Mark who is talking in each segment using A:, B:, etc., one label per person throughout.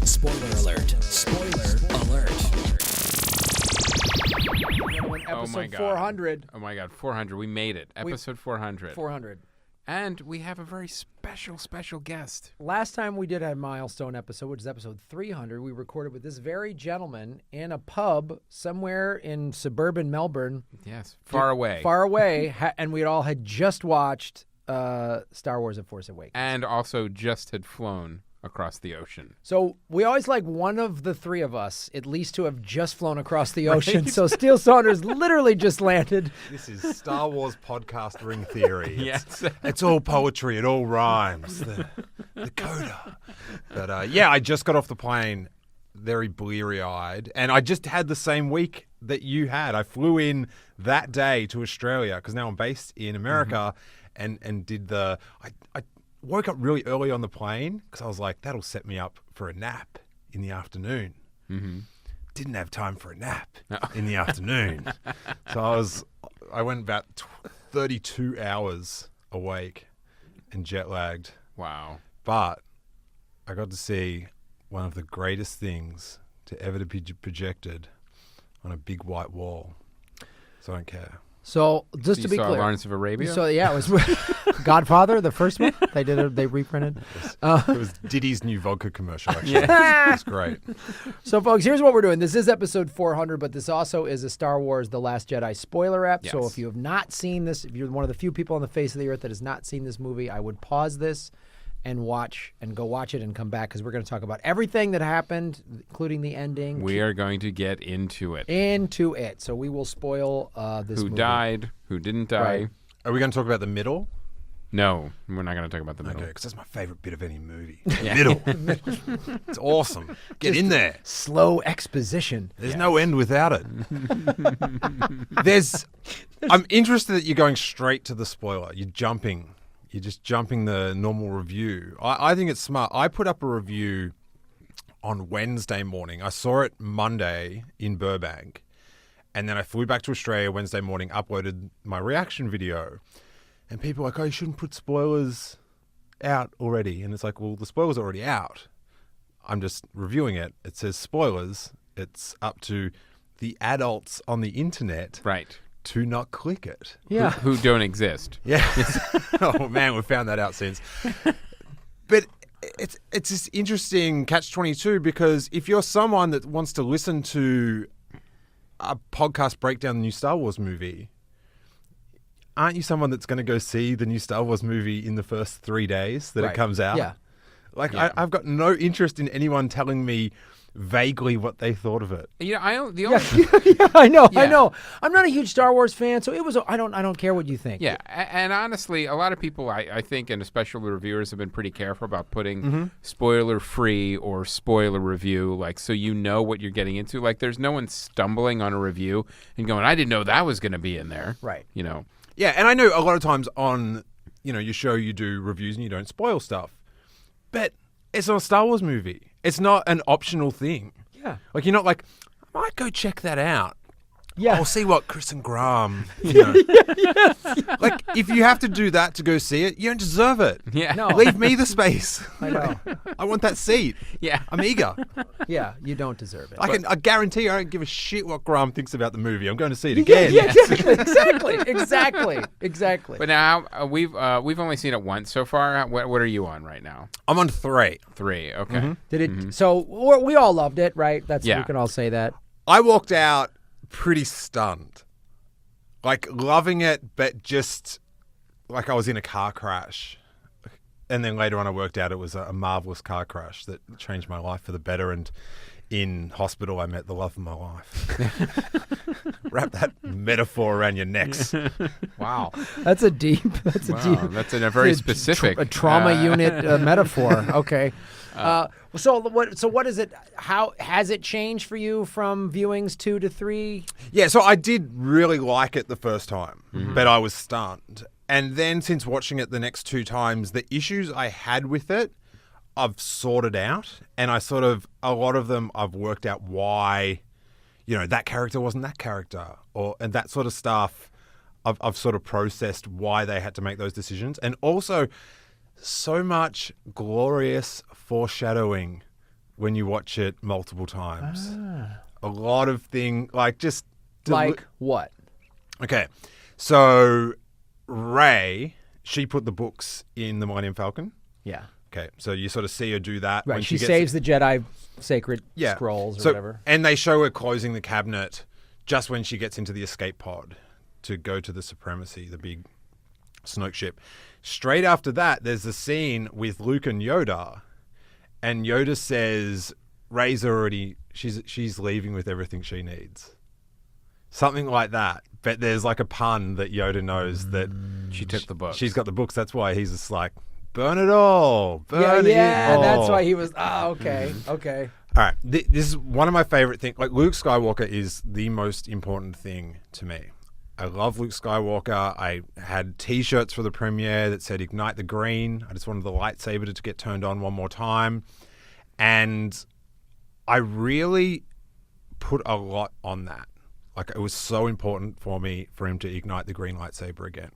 A: Spoiler alert. Spoiler alert.
B: Episode 400.
C: Oh my God, 400. We made it. Episode 400.
B: 400.
C: And we have a very special guest.
B: Last time we did a milestone episode, which is episode 300, we recorded with this very gentleman in a pub somewhere in suburban Melbourne.
C: Yes, far away.
B: Far away, and we all had just watched Star Wars: The Force Awakens.
C: And also just had flown across the ocean.
B: So we always like one of the three of us, at least, to have just flown across the ocean. Right? So Steele Saunders literally just landed.
D: This is Star Wars podcast ring theory.
C: Yes.
D: It's all poetry. It all rhymes. The coda. But yeah, I just got off the plane very bleary-eyed. And I just had the same week that you had. I flew in that day to Australia because now I'm based in America and did the... I woke up really early on the plane because I was like, that'll set me up for a nap in the afternoon. Mm-hmm. Didn't have time for a nap in the afternoon. So I went about 32 hours awake and jet lagged.
C: Wow.
D: But I got to see one of the greatest things to ever be projected on a big white wall. So I don't care.
B: So just to be clear,
C: Lawrence of Arabia.
B: So yeah, it was Godfather, the first one. They reprinted.
D: It was Diddy's new vodka commercial. Actually, it was great.
B: So folks, here's what we're doing. This is episode 400, but this also is a Star Wars: The Last Jedi spoiler app.
C: Yes.
B: So if you have not seen this, if you're one of the few people on the face of the earth that has not seen this movie, I would pause this and go watch it and come back because we're going to talk about everything that happened, including the ending.
C: We are going to get into it.
B: So we will spoil this movie.
C: Who died? Who didn't die?
B: Right.
D: Are we going to talk about the middle?
C: No, we're not going to talk about the middle.
D: Okay, because that's my favorite bit of any movie. The middle. It's awesome. Get in there.
B: Slow exposition.
D: There's no end without it. I'm interested that you're going straight to the spoiler. You're just jumping the normal review. I think it's smart. I put up a review on Wednesday morning. I saw it Monday in Burbank. And then I flew back to Australia Wednesday morning, uploaded my reaction video. And people are like, oh, you shouldn't put spoilers out already. And it's like, well, the spoiler's already out. I'm just reviewing it. It says spoilers. It's up to the adults on the internet.
C: Right.
D: To not click it.
B: Yeah.
C: Who don't exist.
D: Yeah. Oh, man, we found that out since. But it's this interesting catch-22 because if you're someone that wants to listen to a podcast breakdown the new Star Wars movie, aren't you someone that's going to go see the new Star Wars movie in the first 3 days that it comes out?
B: Yeah.
D: I've got no interest in anyone telling me vaguely what they thought of it.
C: You know, I
B: know. I'm not a huge Star Wars fan, so it was. I don't care what you think.
C: Yeah, and honestly, a lot of people, I think, and especially the reviewers, have been pretty careful about putting spoiler-free or spoiler review, like, so you know what you're getting into. Like, there's no one stumbling on a review and going, I didn't know that was going to be in there.
B: Right.
C: You know.
D: Yeah, and I know a lot of times on, your show you do reviews and you don't spoil stuff, but it's not a Star Wars movie. It's not an optional thing.
B: Yeah.
D: Like, you're not like, I might go check that out.
B: Yeah.
D: I'll see what Chris and Graham, Like, if you have to do that to go see it, you don't deserve it.
C: Yeah.
B: No.
D: Leave me the space.
B: I know.
D: I want that seat.
C: Yeah.
D: I'm eager.
B: Yeah, you don't deserve it.
D: I guarantee you I don't give a shit what Graham thinks about the movie. I'm going to see it again.
B: Yeah, exactly.
C: But now we've only seen it once so far. What are you on right now?
D: I'm on 3.
C: 3. Okay.
B: Did it? So we all loved it, right? We can all say that.
D: I walked out pretty stunned. Like, loving it, but just like I was in a car crash. And then later on I worked out it was a marvelous car crash that changed my life for the better. And in hospital I met the love of my life. Wrap that metaphor around your necks.
B: Wow. That's a deep.
C: That's a very specific.
B: A trauma unit metaphor. Okay. So what is it? How has it changed for you from viewings 2 to 3?
D: Yeah, so I did really like it the first time, but I was stunned. And then since watching it the next 2 times, the issues I had with it, I've sorted out. And a lot of them I've worked out why, that character wasn't that character and that sort of stuff. I've sort of processed why they had to make those decisions. And also so much glorious foreshadowing when you watch it multiple times. A lot of things, like just...
B: Like what?
D: Okay, so Rey, she put the books in the Millennium Falcon.
B: Yeah.
D: Okay, so you sort of see her do that.
B: Right,
D: when
B: she
D: gets
B: saves the Jedi sacred scrolls or whatever.
D: And they show her closing the cabinet just when she gets into the escape pod to go to the Supremacy, the big Snoke ship. Straight after that, there's a scene with Luke and Yoda, and Yoda says, Rey's already, she's leaving with everything she needs. Something like that. But there's like a pun that Yoda knows that
C: She took the books.
D: she's got the books. That's why he's just like, burn it all. Burn it all.
B: That's why he was. Oh, okay, okay.
D: All right. This is one of my favorite things. Like, Luke Skywalker is the most important thing to me. I love Luke Skywalker. I had T-shirts for the premiere that said "Ignite the Green." I just wanted the lightsaber to get turned on one more time, and I really put a lot on that. Like, it was so important for me for him to ignite the green lightsaber again.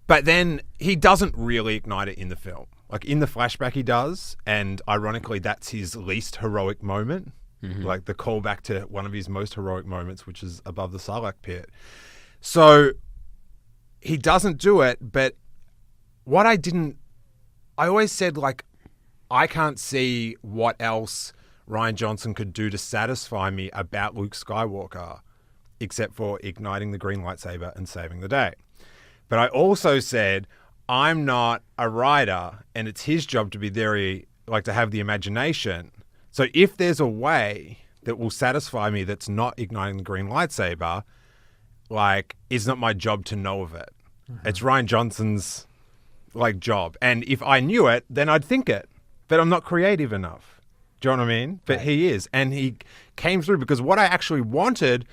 D: But then he doesn't really ignite it in the film. Like, in the flashback he does, and ironically that's his least heroic moment. Like the callback to one of his most heroic moments, which is above the Sarlacc pit. So he doesn't do it, but what I always said, like, I can't see what else Rian Johnson could do to satisfy me about Luke Skywalker except for igniting the green lightsaber and saving the day. But I also said, I'm not a writer, and it's his job to be very, like, to have the imagination. So if there's a way that will satisfy me that's not igniting the green lightsaber, like, it's not my job to know of it. It's Rian Johnson's, like, job. And if I knew it, then I'd think it. But I'm not creative enough. Do you know what I mean? But he is. And he came through because what I actually wanted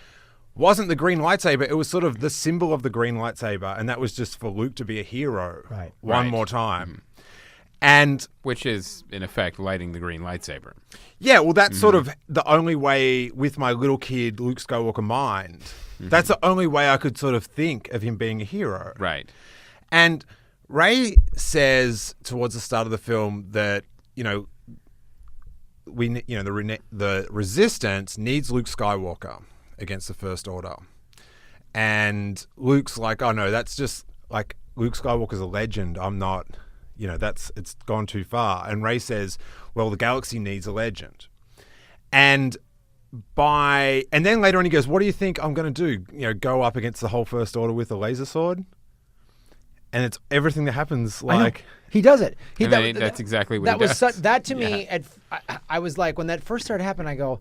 D: wasn't the green lightsaber. It was sort of the symbol of the green lightsaber. And that was just for Luke to be a hero one more time. And
C: which is, in effect, lighting the green lightsaber.
D: Yeah, well, that's sort of the only way with my little kid Luke Skywalker mind. That's the only way I could sort of think of him being a hero.
C: Right.
D: And Rey says towards the start of the film that, the Resistance needs Luke Skywalker against the First Order. And Luke's like, oh no, that's just like, Luke Skywalker's a legend. I'm not, it's gone too far. And Rey says, well, the galaxy needs a legend. And then later on he goes, what do you think I'm going to do? Go up against the whole First Order with a laser sword? And it's everything that happens, like...
B: He does it.
C: That's exactly what he does.
B: That to me, I was like, when that first started happening, I go,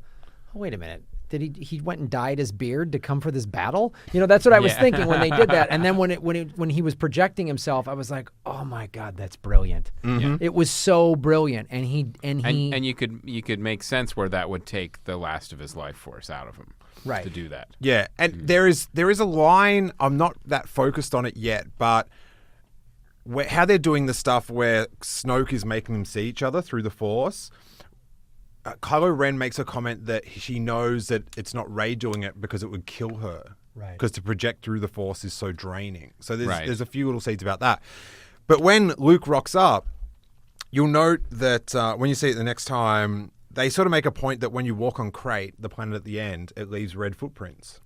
B: oh, wait a minute. Did he went and dyed his beard to come for this battle? That's what I was thinking when they did that. And then when he was projecting himself, I was like, oh my God, that's brilliant. It was so brilliant. And
C: you could make sense where that would take the last of his life force out of him.
B: Right.
C: To do that.
D: Yeah. And there is a line, I'm not that focused on it yet, but how they're doing the stuff where Snoke is making them see each other through the Force. Kylo Ren makes a comment that she knows that it's not Rey doing it because it would kill her. Right. Because to project through the Force is so draining. So there's a few little seeds about that. But when Luke rocks up, you'll note that when you see it the next time, they sort of make a point that when you walk on Crate, the planet at the end, it leaves red footprints.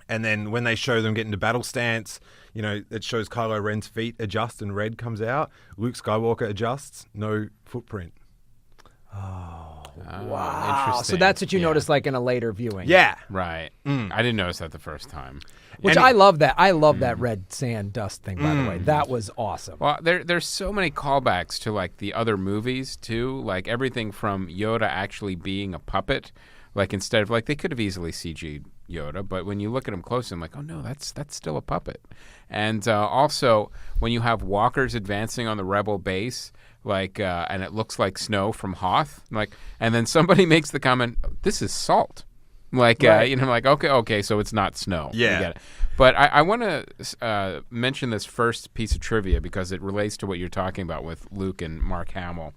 D: And then when they show them get into battle stance, it shows Kylo Ren's feet adjust and red comes out. Luke Skywalker adjusts, no footprint.
B: Wow.
C: Interesting.
B: So that's what you noticed, like, in a later viewing.
D: Yeah.
C: Right. I didn't notice that the first time.
B: I love that. I love that red sand dust thing, by the way. That was awesome.
C: Well, there's so many callbacks to, like, the other movies, too. Like, everything from Yoda actually being a puppet. Like, instead of, like, they could have easily CG'd Yoda, but when you look at him close, I'm like, oh, no, that's still a puppet. And also, when you have walkers advancing on the Rebel base, like, and it looks like snow from Hoth, like, and then somebody makes the comment, this is salt. Like, like, okay, so it's not snow.
D: Yeah.
C: I get it. But I want to mention this first piece of trivia because it relates to what you're talking about with Luke and Mark Hamill.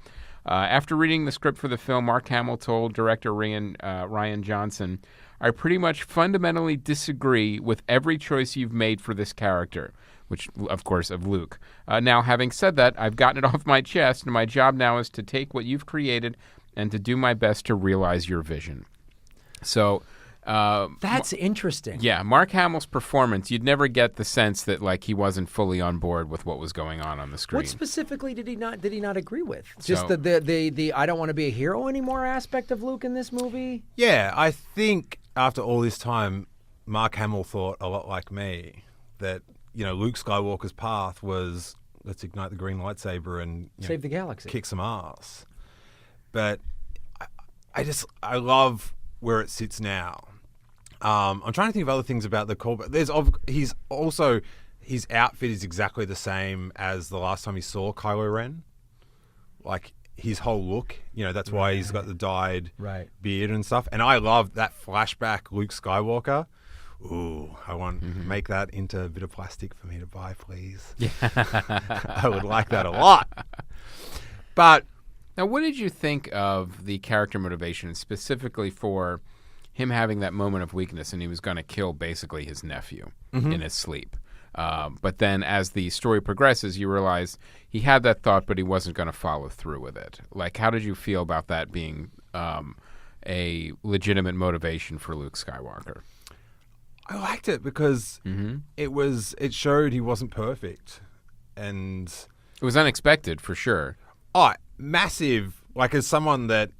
C: After reading the script for the film, Mark Hamill told director Rian Johnson, I pretty much fundamentally disagree with every choice you've made for this character, which, of course, of Luke. Now, having said that, I've gotten it off my chest, and my job now is to take what you've created and to do my best to realize your vision. So
B: That's interesting.
C: yeah, Mark Hamill's performance, you'd never get the sense that like he wasn't fully on board with what was going on the screen.
B: What specifically did he not agree with? Just
C: So-
B: the I don't want to be a hero anymore aspect of Luke in this movie?
D: Yeah, I think after all this time, Mark Hamill thought a lot like me that, Luke Skywalker's path was let's ignite the green lightsaber and
B: Save the galaxy.
D: kick some ass. But I love where it sits now. I'm trying to think of other things about the call, but his outfit is exactly the same as the last time he saw Kylo Ren. Like his whole look, that's why he's got the dyed beard and stuff. And I love that flashback Luke Skywalker. Ooh, I want to make that into a bit of plastic for me to buy, please. Yeah. I would like that a lot. But
C: now, what did you think of the character motivation, specifically for him having that moment of weakness and he was going to kill basically his nephew in his sleep? But then as the story progresses, you realize he had that thought, but he wasn't going to follow through with it. Like, how did you feel about that being a legitimate motivation for Luke Skywalker?
D: I liked it because it showed he wasn't perfect. And
C: It was unexpected, for sure.
D: Massive. Like, as someone that,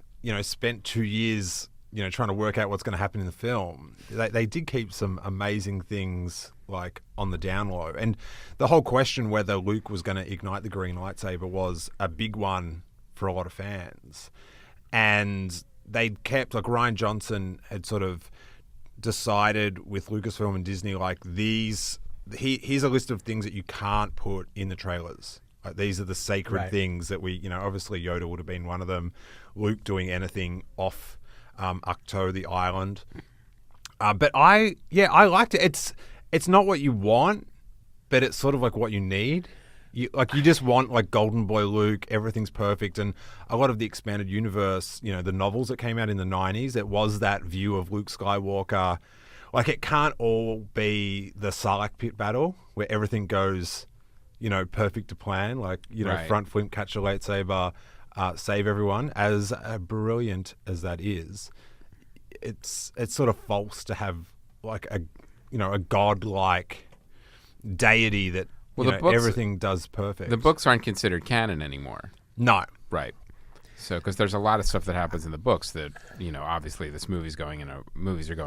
D: spent 2 years, trying to work out what's going to happen in the film, they did keep some amazing things, like, on the down low. And the whole question whether Luke was going to ignite the green lightsaber was a big one for a lot of fans. And they'd kept, like, Rian Johnson had sort of decided with Lucasfilm and Disney, like, here's a list of things that you can't put in the trailers. Like, these are the sacred things that we, obviously Yoda would have been one of them. Luke doing anything off Ahch-To, the island. But I liked it. It's not what you want, but it's sort of like what you need. You just want like Golden Boy Luke, everything's perfect. And a lot of the expanded universe, the novels that came out in the 90s, it was that view of Luke Skywalker. Like, it can't all be the Sarlacc pit battle where everything goes, perfect to plan. Like, front flip, catch a lightsaber, save everyone. As brilliant as that is, it's sort of false to have like a godlike deity that everything does perfect.
C: The books aren't considered canon anymore.
D: No.
C: Right. So, because there's a lot of stuff that happens in the books that, obviously movies are going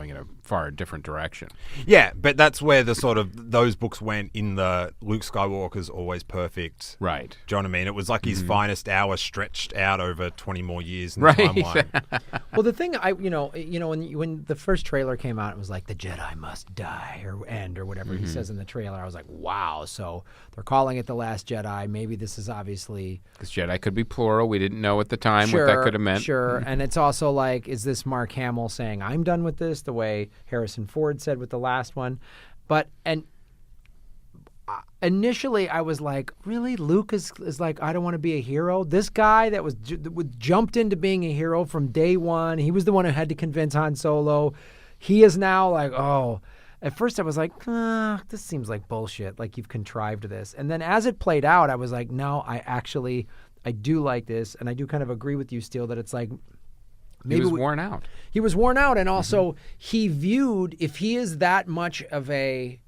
C: in a far different direction.
D: Yeah, but that's where the sort of those books went in the Luke Skywalker's always perfect.
C: Right.
D: Do you know what I mean? It was like his finest hour stretched out over 20 more years in the timeline.
B: Well, the thing when the first trailer came out, it was like the Jedi must die or end or whatever he says in the trailer. I was like, wow. So they're calling it The Last Jedi. Maybe this is obviously
C: because Jedi could be plural. We didn't know at the time what that could have meant.
B: Sure, and it's also like, is this Mark Hamill saying I'm done with this, the way Harrison Ford said with the last one? But initially I was like, really, Luke is like, I don't want to be a hero. This guy that was jumped into being a hero from day one. He was the one who had to convince Han Solo. He is now like, oh. At first I was like, this seems like bullshit. Like, you've contrived this. And then as it played out, I was like, no, I do like this, and I do kind of agree with you, Steele, that it's like maybe
C: he was worn out.
B: He was worn out, and also he viewed, if he is that much of a,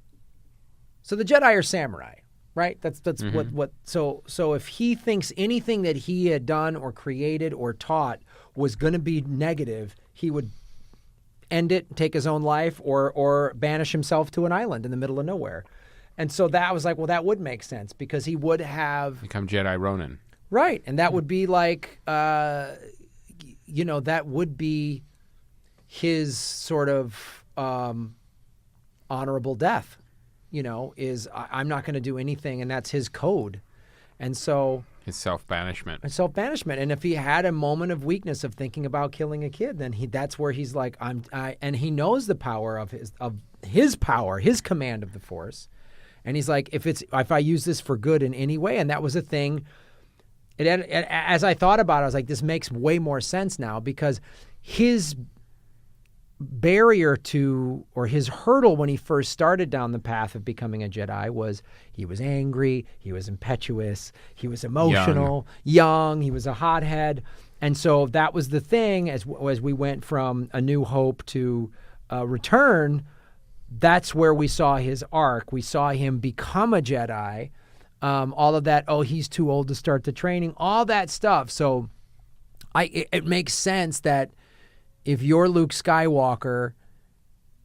B: so the Jedi are samurai, right? That's what. So if he thinks anything that he had done or created or taught was going to be negative, he would end it, take his own life, or banish himself to an island in the middle of nowhere. And so that was like, well, that would make sense because he would have
C: become Jedi Ronin.
B: Right, and that would be like, that would be his sort of honorable death, is I'm not going to do anything, and that's his code. And so
C: his self-banishment.
B: And if he had a moment of weakness of thinking about killing a kid, then that's where he's like, and he knows the power of his power, his command of the Force. And he's like, if I use this for good in any way, and that was a thing. As I thought about it, I was like, this makes way more sense now because his barrier to, or his hurdle when he first started down the path of becoming a Jedi was he was angry, he was impetuous, he was emotional, young, he was a hothead. And so that was the thing as we went from A New Hope to Return. That's where we saw his arc. We saw him become a Jedi. All of that, he's too old to start the training, all that stuff. So it makes sense that if you're Luke Skywalker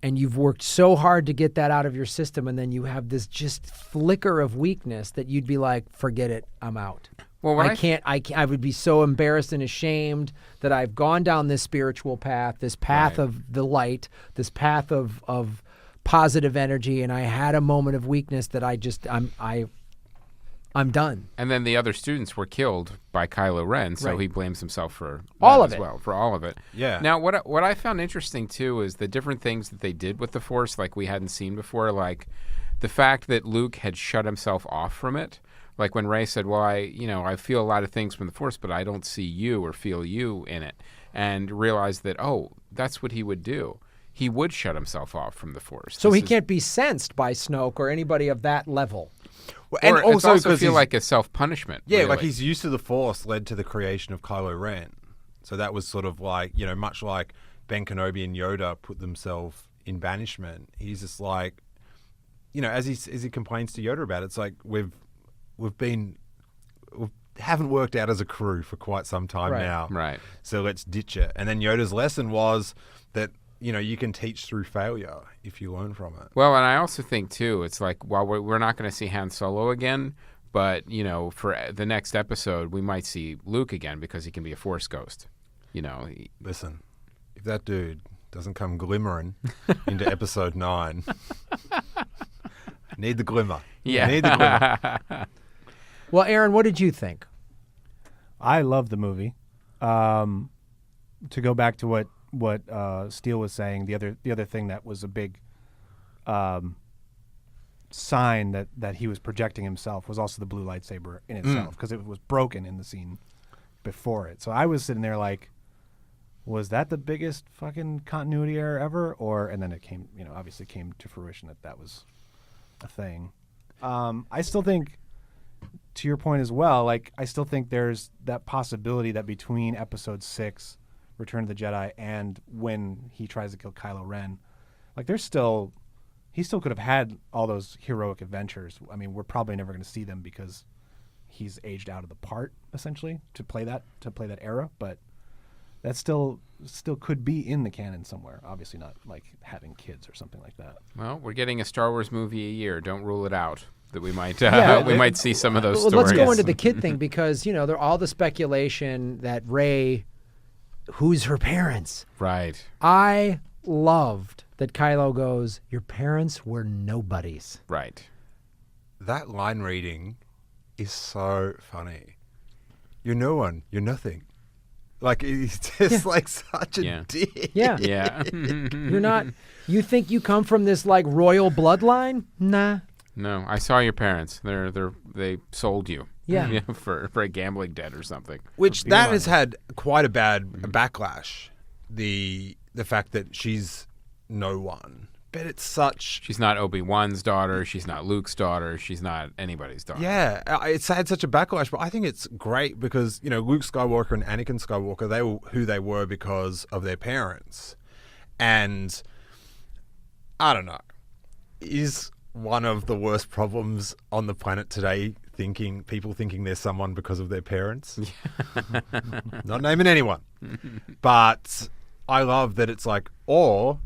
B: and you've worked so hard to get that out of your system and then you have this just flicker of weakness that you'd be like, forget it, I'm out.
C: Well,
B: I would be so embarrassed and ashamed that I've gone down this spiritual path, this path of the light, this path of positive energy, and I had a moment of weakness that I'm done.
C: And then the other students were killed by Kylo Ren, so he blames himself for
B: all
C: that
B: of
C: as
B: it.
C: well, for all of it.
D: Yeah.
C: Now, what I found interesting too is the different things that they did with the Force, like we hadn't seen before, like the fact that Luke had shut himself off from it. Like when Rey said, "Well, I feel a lot of things from the Force, but I don't see you or feel you in it," and realized that that's what he would do. He would shut himself off from the Force.
B: So he can't be sensed by Snoke or anybody of that level.
D: Well, and
C: or
D: also
C: it's feel like a self-punishment.
D: Yeah,
C: really.
D: like his use of the Force led to the creation of Kylo Ren. So that was sort of like, much like Ben Kenobi and Yoda put themselves in banishment. He's just like, as he complains to Yoda about it, it's like we haven't worked out as a crew for quite some time now.
C: Right.
D: So let's ditch it. And then Yoda's lesson was that, you can teach through failure if you learn from it.
C: Well, and I also think, too, it's like, while we're not going to see Han Solo again, but, for the next episode, we might see Luke again because he can be a Force ghost.
D: Listen, if that dude doesn't come glimmering into episode 9, need the glimmer.
C: Yeah.
D: Need the glimmer.
B: Well, Aaron, what did you think?
E: I love the movie. To go back to what Steele was saying, the other thing that was a big sign that he was projecting himself was also the blue lightsaber in itself, because it was broken in the scene before it. So I was sitting there like, was that the biggest fucking continuity error ever? And then it came, obviously came to fruition that was a thing. I still think, to your point as well, like I still think there's that possibility that between episode 6, Return of the Jedi, and when he tries to kill Kylo Ren, like he still could have had all those heroic adventures. I mean, we're probably never going to see them because he's aged out of the part, essentially, to play that era, but that still could be in the canon somewhere. Obviously not like having kids or something like that.
C: Well, we're getting a Star Wars movie a year. Don't rule it out that we might might see some of those stories.
B: Let's go into the kid thing because, there all the speculation that Rey, who's her parents?
C: Right.
B: I loved that Kylo goes, your parents were nobodies.
C: Right.
D: That line reading is so funny. You're no one. You're nothing. Like, he's just like such a dick.
B: Yeah.
C: Yeah.
B: You're not, you think you come from this like royal bloodline? Nah.
C: No, I saw your parents. They sold you.
B: Yeah.
C: For a gambling debt or something.
D: Which that has had quite a bad backlash. The fact that she's no one. But it's such...
C: She's not Obi-Wan's daughter. She's not Luke's daughter. She's not anybody's daughter.
D: Yeah, it's had such a backlash, but I think it's great because, Luke Skywalker and Anakin Skywalker, they were who they were because of their parents. And I don't know. Is one of the worst problems on the planet today people thinking they're someone because of their parents? Not naming anyone. But I love that it's like, or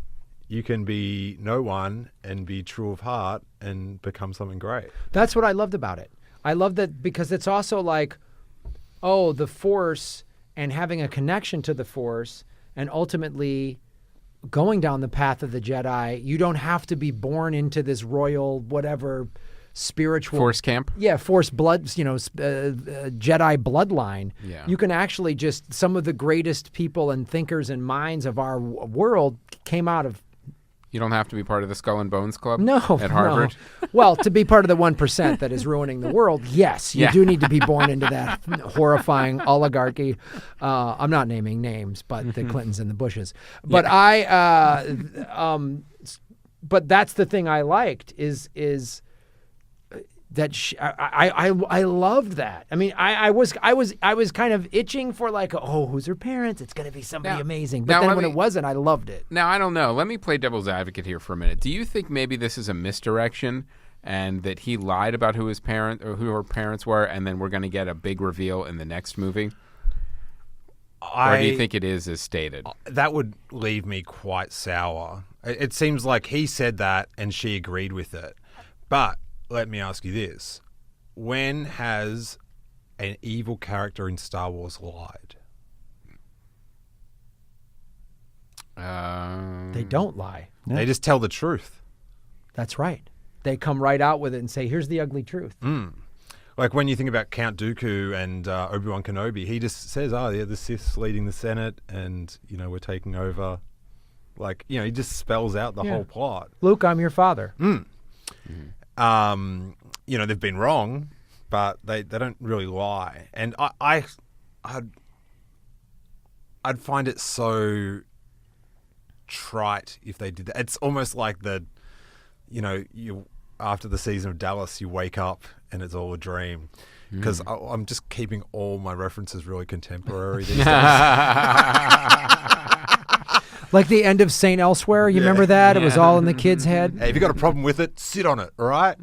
D: you can be no one and be true of heart and become something great.
B: That's what I loved about it. I love that because it's also like, the Force and having a connection to the Force and ultimately going down the path of the Jedi. You don't have to be born into this royal whatever spiritual
C: Force camp.
B: Yeah, Force blood, Jedi bloodline.
C: Yeah.
B: You can actually just, some of the greatest people and thinkers and minds of our world came out of.
C: You don't have to be part of the Skull and Bones Club at Harvard.
B: No. Well, to be part of the 1% that is ruining the world, yes, you do need to be born into that horrifying oligarchy. I'm not naming names, but the Clintons and the Bushes. But but that's the thing I liked is I loved that. I mean, I was kind of itching for like, oh, who's her parents? It's going to be somebody amazing. But then when it wasn't, I loved it.
C: Now, I don't know. Let me play devil's advocate here for a minute. Do you think maybe this is a misdirection and that he lied about who his parent or who her parents were, and then we're going to get a big reveal in the next movie? Or do you think it is as stated?
D: That would leave me quite sour. It seems like he said that and she agreed with it. But let me ask you this. When has an evil character in Star Wars lied?
B: They don't lie.
E: Yeah.
D: They just tell the truth.
B: That's right. They come right out with it and say, here's the ugly truth.
D: Like when you think about Count Dooku and Obi-Wan Kenobi, he just says, oh, yeah, the Sith's leading the Senate and, we're taking over. Like, he just spells out the whole plot.
B: Luke, I'm your father.
D: They've been wrong, but they don't really lie. And I'd find it so trite if they did that. It's almost like you after the season of Dallas, you wake up and it's all a dream. Because I'm just keeping all my references really contemporary these days.
B: Like the end of St. Elsewhere, you remember that? It was all in the kid's head.
D: Hey, if you got a problem with it, sit on it, all right?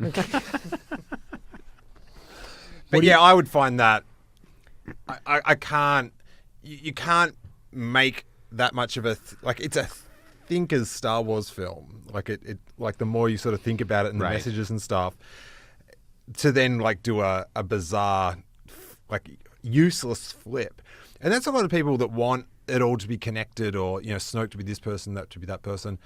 D: But I would find that I can't. You can't make that much of it's a thinker's Star Wars film. Like it like the more you sort of think about it and the messages and stuff, to then do a bizarre, useless flip. And that's a lot of people that want it all to be connected, or Snoke to be this person, that to be that person.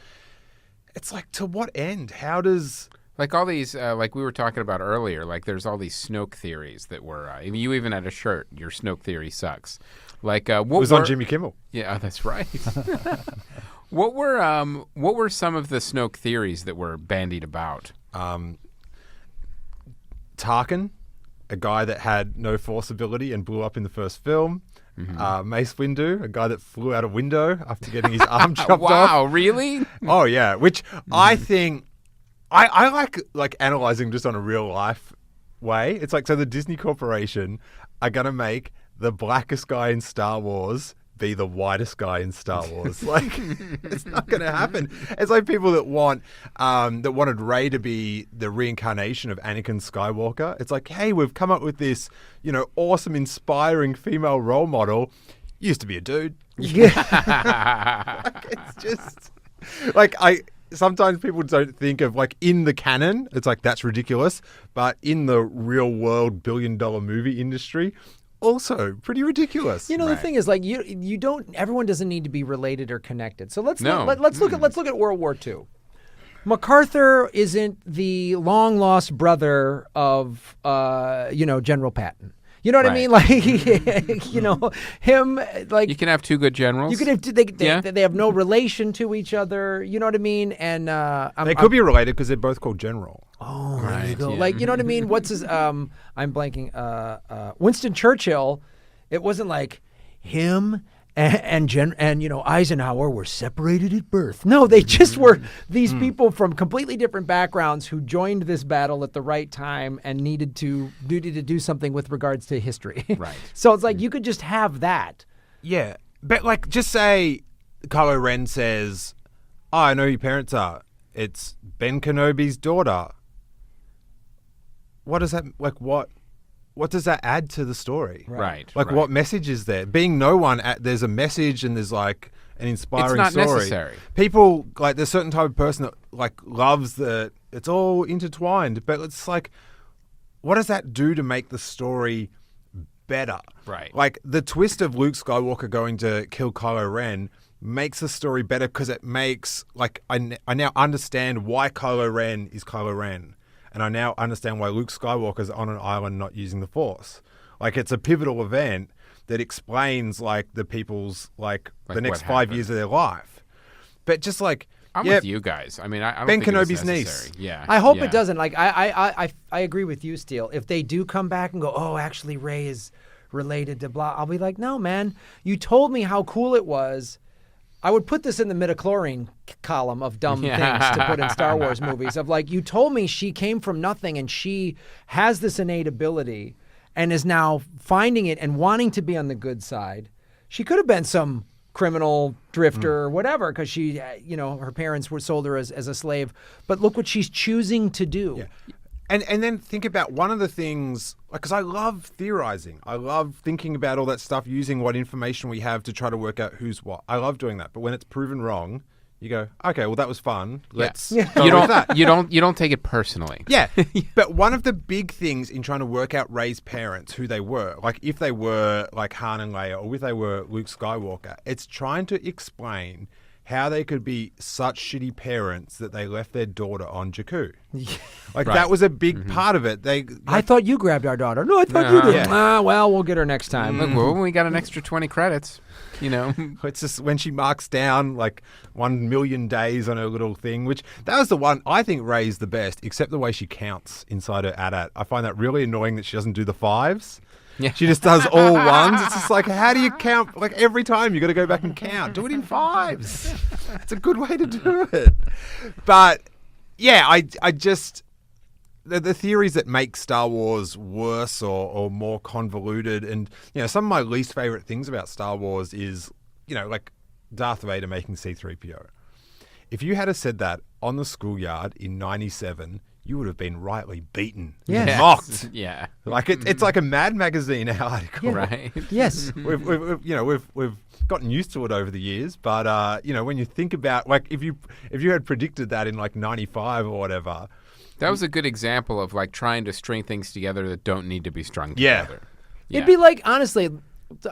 D: It's like, to what end? How does
C: all these we were talking about earlier, there's all these Snoke theories that were you even had a shirt, your Snoke theory sucks. What
D: was on Jimmy Kimmel.
C: Yeah, that's right. What were some of the Snoke theories that were bandied about?
D: Tarkin, a guy that had no force ability and blew up in the first film. Mace Windu, a guy that flew out a window after getting his arm chopped off.
C: Wow, really?
D: Oh, yeah. Which I think I like analyzing just on a real life way. It's so the Disney Corporation are going to make the blackest guy in Star Wars be the whitest guy in Star Wars. It's not going to happen. It's like people that wanted Rey to be the reincarnation of Anakin Skywalker. It's like, hey, we've come up with this, awesome, inspiring female role model. Used to be a dude.
B: Yeah.
D: It's just sometimes people don't think of in the canon, it's that's ridiculous. But in the real world $billion movie industry, also pretty ridiculous.
B: The thing is, you don't. Everyone doesn't need to be related or connected. So let's look at World War II. MacArthur isn't the long lost brother of General Patton. You know what I mean? Him.
C: You can have two good generals.
B: You can have they have no relation to each other. You know what I mean? And
D: they could be related because they're both called General.
B: Oh, there you go. Yeah. You know what I mean? What's his? I'm blanking. Winston Churchill. It wasn't like him and Eisenhower were separated at birth. No, they just were these people from completely different backgrounds who joined this battle at the right time and needed to do something with regards to history.
C: Right.
B: So it's you could just have that.
D: Yeah, but just say Kylo Ren says, "Oh, I know who your parents are. It's Ben Kenobi's daughter." What does that What does that add to the story?
C: Right.
D: What message is there? Being no one, there's a message and there's an inspiring
C: story. It's not
D: story.
C: necessary.
D: People, there's a certain type of person that loves it's all intertwined, but it's what does that do to make the story better?
C: Right.
D: The twist of Luke Skywalker going to kill Kylo Ren makes the story better because it makes, I now understand why Kylo Ren is Kylo Ren. And I now understand why Luke Skywalker's on an island not using the Force. It's a pivotal event that explains, the people's, the next 5 years of their life. But just,
C: I'm with you guys. I mean, I don't
D: Ben
C: think
D: Kenobi's
C: niece.
D: niece.
C: Yeah.
B: I hope it doesn't. I agree with you, Steele. If they do come back and go, oh, actually, Rey is related to blah, I'll be like, no, man. You told me how cool it was. I would put this in the midichlorian column of dumb things to put in Star Wars movies. Of like, you told me she came from nothing and she has this innate ability and is now finding it and wanting to be on the good side. She could have been some criminal drifter or whatever because she, her parents were sold her as a slave. But look what she's choosing to do.
D: Yeah. And then think about one of the things, because I love theorizing. I love thinking about all that stuff, using what information we have to try to work out who's what. I love doing that. But when it's proven wrong, you go, okay, well, that was fun. Let's go with that.
C: You don't take it personally.
D: Yeah. But one of the big things in trying to work out Rey's parents, who they were, like if they were like Han and Leia or if they were Luke Skywalker, it's trying to explain how they could be such shitty parents that they left their daughter on Jakku. Like that was a big part of it.
B: I thought you grabbed our daughter. No, I thought you did. Well, we'll get her next time.
C: Look, well, we got an extra 20 credits.
D: It's just when she marks down like 1 million days on her little thing, which that was the one I think Rey's the best, except the way she counts inside her AT-AT. I find that really annoying that she doesn't do the 5s. Yeah. She just does all 1s. It's just like, how do you count? Like every time you got to go back and count. Do it in 5s. It's a good way to do it. But yeah, I just the theories that make Star Wars worse or more convoluted, and some of my least favorite things about Star Wars is like Darth Vader making C-3PO. If you had said that on the schoolyard in '97. You would have been rightly beaten, mocked.
C: Yeah,
D: like it's like a Mad Magazine article,
C: right?
B: Yes,
D: we've gotten used to it over the years, but when you think about like if you had predicted that in like '95 or whatever,
C: that was a good example of like trying to string things together that don't need to be strung together. Yeah.
B: It'd be like, honestly,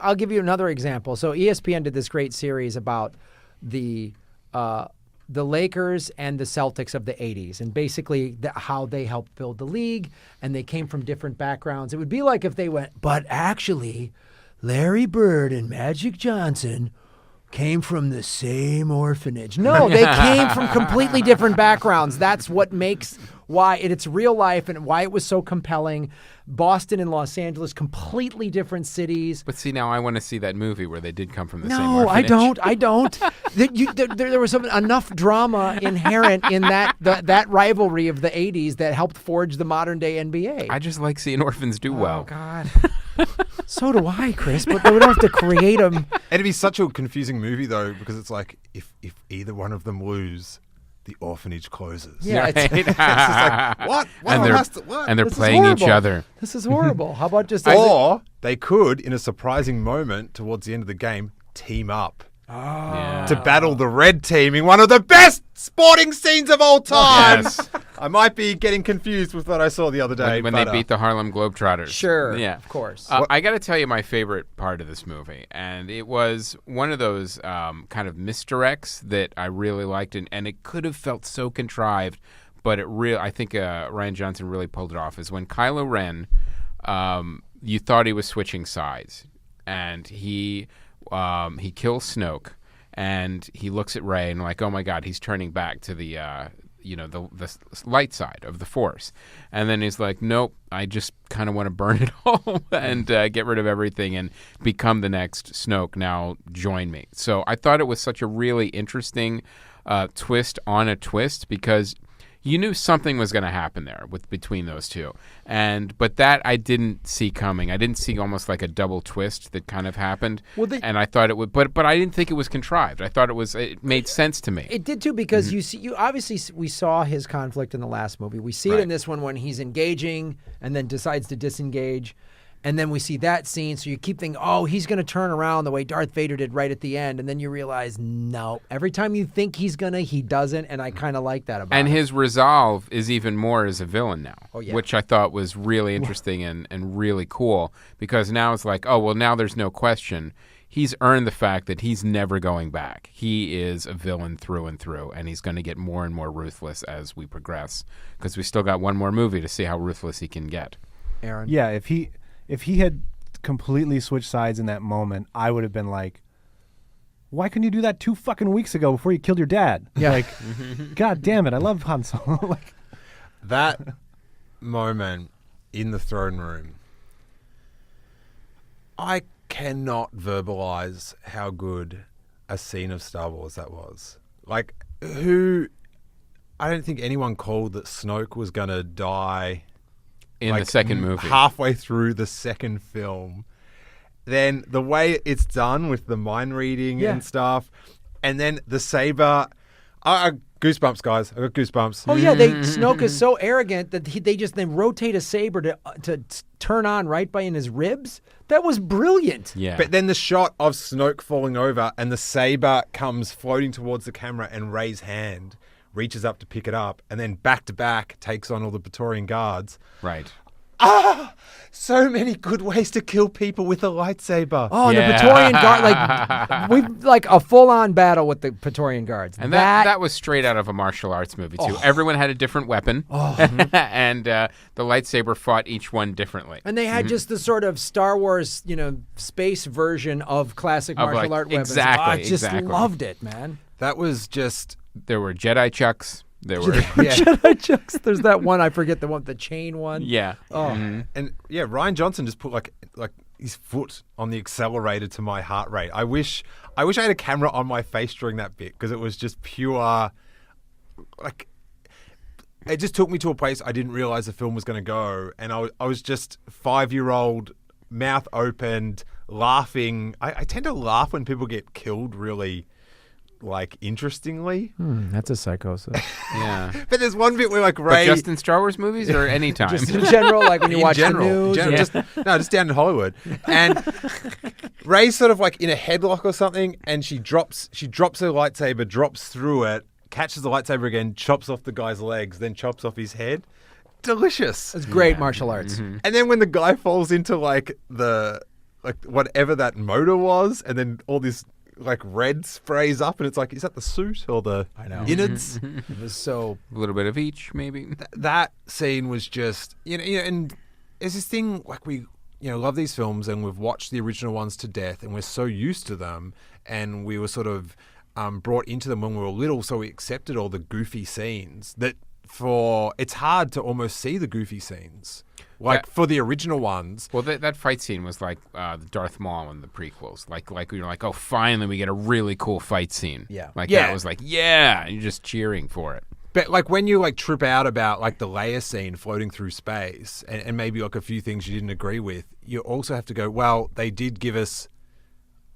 B: I'll give you another example. So ESPN did this great series about the Lakers and the Celtics of the 80s and basically how they helped build the league, and they came from different backgrounds. It would be like if they went, but actually, Larry Bird and Magic Johnson came from the same orphanage. No, they came from completely different backgrounds. That's what makes why it's real life and why it was so compelling. Boston and Los Angeles, completely different cities.
C: But see, now I want to see that movie where they did come from the same
B: orphanage. No, I don't. There was enough drama inherent in that rivalry of the 80s that helped forge the modern day NBA.
C: I just like seeing orphans do well.
B: Oh, God. So do I, Chris, but we don't have to create them.
D: It'd be such a confusing movie, though, because it's like, if either one of them lose, the orphanage closes.
B: Yeah,
C: right?
B: it's
D: just like, what?
C: And they're playing each other.
B: This is horrible. How about just...
D: Or they could, in a surprising moment towards the end of the game, team up. To battle the red team in one of the best sporting scenes of all time.
C: Yes.
D: I might be getting confused with what I saw the other day.
C: When they beat the Harlem Globetrotters.
B: Sure,
C: yeah,
B: of course.
C: I got to tell you my favorite part of this movie, and it was one of those kind of misdirects that I really liked, and it could have felt so contrived, but I think Rian Johnson really pulled it off, is when Kylo Ren, you thought he was switching sides, and he kills Snoke, and he looks at Rey and like, oh my God, he's turning back to the the light side of the Force, and then he's like, nope, I just kind of want to burn it all and get rid of everything and become the next Snoke. Now join me. So I thought it was such a really interesting twist on a twist, because you knew something was going to happen there between those two, but that I didn't see coming. I didn't see almost like a double twist that kind of happened, and I thought it would, but I didn't think it was contrived. I thought it made sense to me.
B: It did too, because we saw his conflict in the last movie. We see it in this one when he's engaging and then decides to disengage. And then we see that scene, so you keep thinking, oh, he's going to turn around the way Darth Vader did right at the end, and then you realize, no. Every time you think he's going to, he doesn't, and I kind of like that about him.
C: And his resolve is even more as a villain now, which I thought was really interesting and really cool, because now it's like, oh, well, now there's no question. He's earned the fact that he's never going back. He is a villain through and through, and he's going to get more and more ruthless as we progress, because we still got one more movie to see how ruthless he can get.
B: Aaron?
E: Yeah, if he had completely switched sides in that moment, I would have been like, why couldn't you do that 2 fucking weeks ago before you killed your dad?
B: Yeah.
E: Like, God damn it, I love Han Solo.
D: That moment in the throne room, I cannot verbalize how good a scene of Star Wars that was. Like, who... I don't think anyone called that Snoke was going to die...
C: In the second movie.
D: Halfway through the second film. Then the way it's done with the mind reading and stuff, and then the saber... goosebumps, guys. I got goosebumps.
B: Oh yeah, Snoke is so arrogant that they just then rotate a saber to turn on right by in his ribs. That was brilliant.
C: Yeah.
D: But then the shot of Snoke falling over and the saber comes floating towards the camera and Rey's hand reaches up to pick it up and then back to back takes on all the Praetorian guards.
C: Right.
D: So many good ways to kill people with a lightsaber.
B: Oh, and the Praetorian guard, we've a full-on battle with the Praetorian guards.
C: And that was straight out of a martial arts movie, too. Everyone had a different weapon, and the lightsaber fought each one differently.
B: And they had just the sort of Star Wars, space version of classic martial art weapons.
C: Exactly,
B: I just loved it, man.
D: That was just...
C: There were Jedi chucks. There were
B: Jedi chucks. There's that one, I forget the one, the chain one.
C: Yeah.
B: Oh.
D: And Rian Johnson just put like his foot on the accelerator to my heart rate. I wish I had a camera on my face during that bit because it was just pure, like, it just took me to a place I didn't realize the film was going to go, and I was just 5-year-old, mouth opened, laughing. I tend to laugh when people get killed really. Like, interestingly.
B: That's a psychosis.
C: Yeah.
D: But there's one bit where, like, Rey...
C: But just in Star Wars movies or any time?
B: Just in general, like when you watch the news.
D: Just down in Hollywood. And Rey's sort of, like, in a headlock or something, and she drops her lightsaber, drops through it, catches the lightsaber again, chops off the guy's legs, then chops off his head. Delicious.
B: It's great martial arts.
C: Mm-hmm.
D: And then when the guy falls into, like, whatever that motor was, and then all this... like red sprays up and it's like, is that the suit or the innards?
B: It was so...
C: A little bit of each, maybe.
D: That scene was just, and there's this thing, like we, love these films and we've watched the original ones to death and we're so used to them and we were sort of brought into them when we were little, so we accepted all the goofy scenes that it's hard to almost see the goofy scenes. Like, for the original ones.
C: Well, that fight scene was like the Darth Maul in the prequels. Like you're like, oh, finally we get a really cool fight scene.
B: Yeah.
C: That was like, yeah, you're just cheering for it.
D: But, like, when you, like, trip out about, like, the Leia scene floating through space and maybe, like, a few things you didn't agree with, you also have to go, well, they did give us,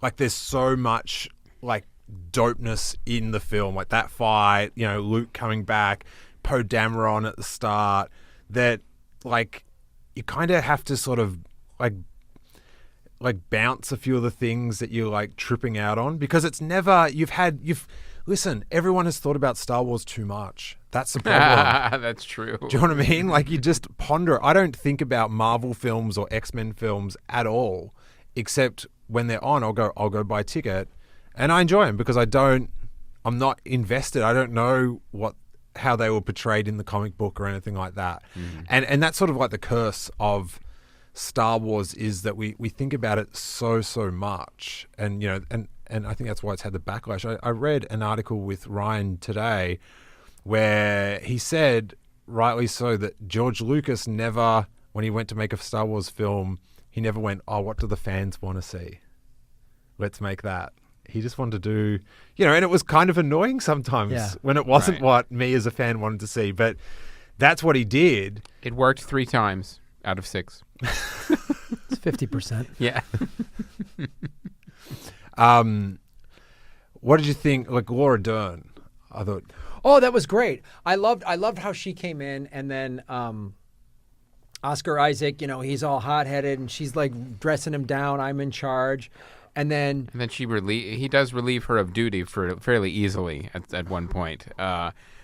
D: like, there's so much, like, dopeness in the film. Like, that fight, Luke coming back, Poe Dameron at the start, that, like... you kind of have to sort of like bounce a few of the things that you're like tripping out on because it's never listen, everyone has thought about Star Wars too much. That's the problem.
C: That's true.
D: Do you know what I mean? Like, you just ponder. I don't think about Marvel films or X-Men films at all, except when they're on, I'll go buy a ticket and I enjoy them because I'm not invested. I don't know how they were portrayed in the comic book or anything like that. And that's sort of like the curse of Star Wars is that we think about it so much. And, and I think that's why it's had the backlash. I read an article with Ryan today where he said, rightly so, that George Lucas never, when he went to make a Star Wars film, he never went, oh, what do the fans want to see? Let's make that. He just wanted to do, and it was kind of annoying sometimes when it wasn't what me as a fan wanted to see. But that's what he did.
C: It worked 3 times out of 6.
B: It's 50%.
C: Yeah.
B: What did you think? Like Laura Dern, I thought. Oh, that was great. I loved how she came in, and then Oscar Isaac. He's all hot-headed, and she's like dressing him down. I'm in charge. And then
C: he does relieve her of duty fairly easily at one point.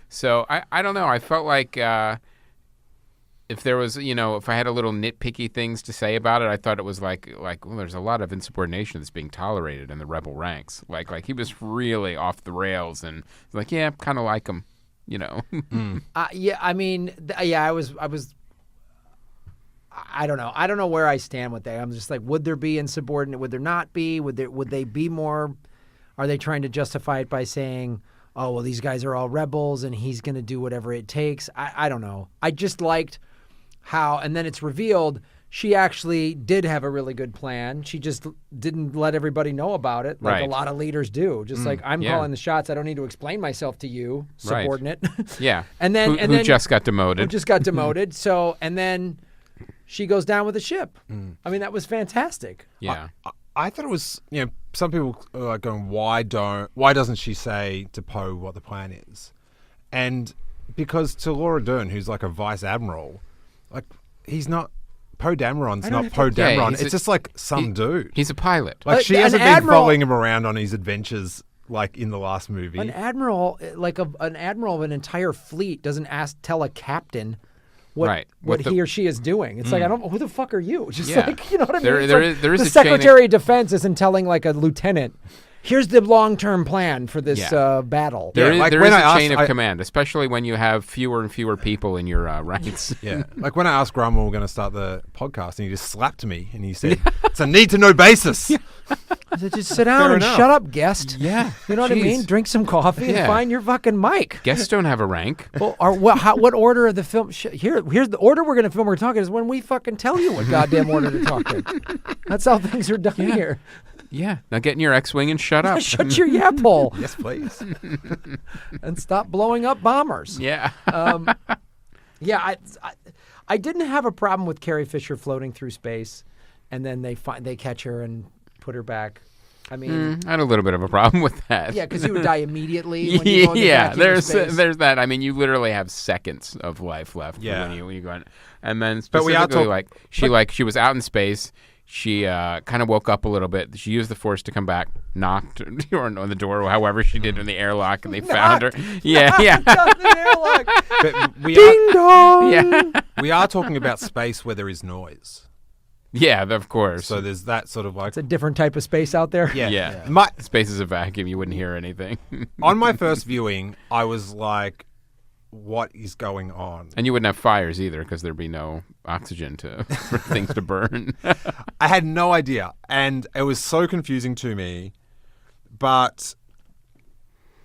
C: So I don't know. I felt like if there was, if I had a little nitpicky things to say about it, I thought it was like well, there's a lot of insubordination that's being tolerated in the rebel ranks. Like he was really off the rails, and like, yeah, kind of like him,
B: Yeah, I mean, I was. I don't know. I don't know where I stand with that. I'm just like, would there be insubordinate? Would there not be? Would they be more? Are they trying to justify it by saying, oh, well, these guys are all rebels and he's going to do whatever it takes? I don't know. I just liked how, and then it's revealed she actually did have a really good plan. She just didn't let everybody know about it, like a lot of leaders do. Just like, I'm calling the shots. I don't need to explain myself to you, subordinate.
C: Yeah.
B: And then
C: who just got demoted.
B: Who just got demoted. So, and then she goes down with the ship. I mean, that was fantastic.
C: Yeah.
D: I thought it was, some people are like going, why doesn't she say to Poe what the plan is? And because to Laura Dern, who's like a vice admiral, like he's not, Poe Dameron's not Poe Dameron. It's just like some dude.
C: He's a pilot.
D: Like she hasn't been following him around on his adventures like in the last movie.
B: An admiral, like an admiral of an entire fleet doesn't tell a captain what he or she is doing. It's like, I don't know, who the fuck are you? Just like, you know what I mean?
C: There is
B: the
C: a
B: Secretary of Defense isn't telling like a lieutenant, here's the long-term plan for this battle.
C: There is a chain of command, especially when you have fewer and fewer people in your ranks.
D: Yeah. Like when I asked Graham when we were going to start the podcast, and he just slapped me and he said, it's a need-to-know basis.
B: I said, just sit down and shut up, guest.
C: Yeah.
B: You know what I mean? Drink some coffee and find your fucking mic.
C: Guests don't have a rank.
B: Well, what order of the film? Here's the order we're going to film. We're talking is when we fucking tell you what goddamn order to talk in. That's how things are done here.
C: Yeah. Now get in your X-Wing and shut up.
B: Shut your yap hole.
D: Yes, please.
B: And stop blowing up bombers.
C: Yeah.
B: I didn't have a problem with Carrie Fisher floating through space, and then they catch her and put her back. I mean,
C: I had a little bit of a problem with that.
B: Yeah, because you would die immediately. When you go into
C: there's that. I mean, you literally have seconds of life left. When you go in. And then specifically, she was out in space. She kind of woke up a little bit. She used the Force to come back, knocked on the door, or however she did in the airlock, and they found her. Yeah.
B: Ding dong.
C: Yeah.
D: We are talking about space where there is noise.
C: Yeah, of course.
D: So there's that sort of like...
B: It's a different type of space out there.
C: Yeah. Space is a vacuum. You wouldn't hear anything.
D: On my first viewing, I was like, what is going on?
C: And you wouldn't have fires either because there'd be no oxygen for things to burn.
D: I had no idea. And it was so confusing to me. But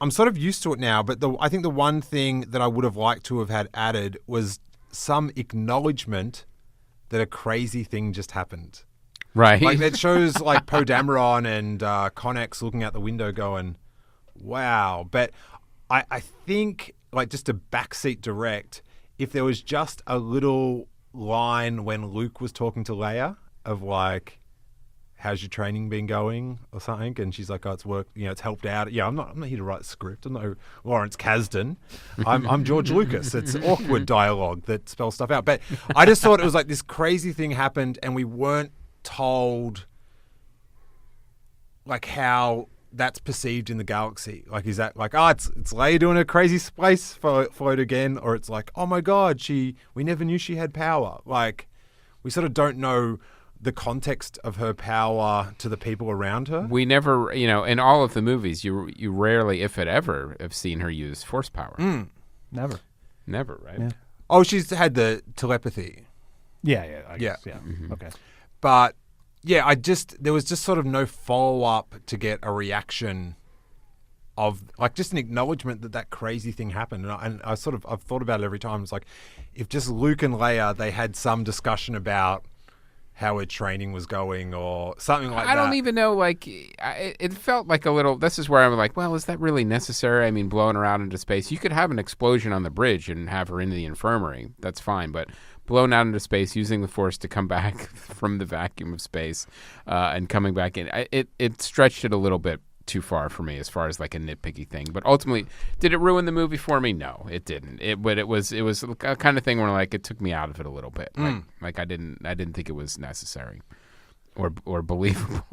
D: I'm sort of used to it now. But I think the one thing that I would have liked to have had added was some acknowledgement that a crazy thing just happened.
C: Right.
D: Like that shows like Poe Dameron and Connex looking out the window going, wow. But I think like just a backseat direct, if there was just a little line when Luke was talking to Leia of like, how's your training been going or something? And she's like, oh, it's worked, it's helped out. Yeah, I'm not here to write a script. I'm not Lawrence Kasdan. I'm George Lucas. It's awkward dialogue that spells stuff out. But I just thought it was like this crazy thing happened and we weren't told like how that's perceived in the galaxy. Like, is that like, it's Leia doing a crazy space float again? Or it's like, oh my God, we never knew she had power. Like, we sort of don't know the context of her power to the people around her.
C: We never, in all of the movies, you rarely, if it ever, have seen her use Force power.
E: Never,
C: right?
E: Yeah.
D: Oh, she's had the telepathy.
E: Yeah, I guess, yeah.
C: Mm-hmm.
E: Okay.
D: But yeah, there was just sort of no follow-up to get a reaction of like just an acknowledgement that crazy thing happened. And I've thought about it every time. It's like, if just Luke and Leia, they had some discussion about how her training was going or something like that.
C: I don't even know, like, it felt like a little, this is where I'm like, well, is that really necessary? I mean, blowing her out into space, you could have an explosion on the bridge and have her into the infirmary. That's fine, but blown out into space, using the Force to come back from the vacuum of space and coming back in, it stretched it a little bit too far for me as far as like a nitpicky thing. But ultimately, did it ruin the movie for me? No, it didn't. But it was a kind of thing where like it took me out of it a little bit. Like I didn't think it was necessary or believable.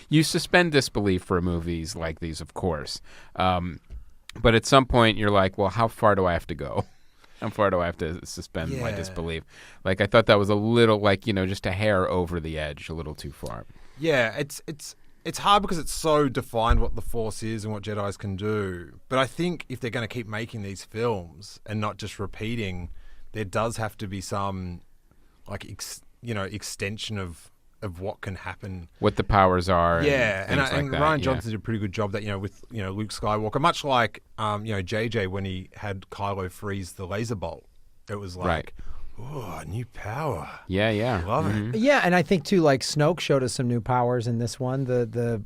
C: You suspend disbelief for movies like these, of course. But at some point you're like, well, how far do I have to go? How far do I have to suspend my disbelief? Like I thought that was a little like, just a hair over the edge, a little too far.
D: Yeah, it's hard because it's so defined what the Force is and what Jedis can do. But I think if they're going to keep making these films and not just repeating, there does have to be some, like, extension of what can happen.
C: What the powers are.
D: Yeah, and
C: like
D: Ryan Johnson did a pretty good job that, with, Luke Skywalker, much like, JJ when he had Kylo freeze the laser bolt. It was like, Oh, new power.
C: Yeah, yeah.
D: Love it.
B: Yeah, and I think too, like Snoke showed us some new powers in this one. The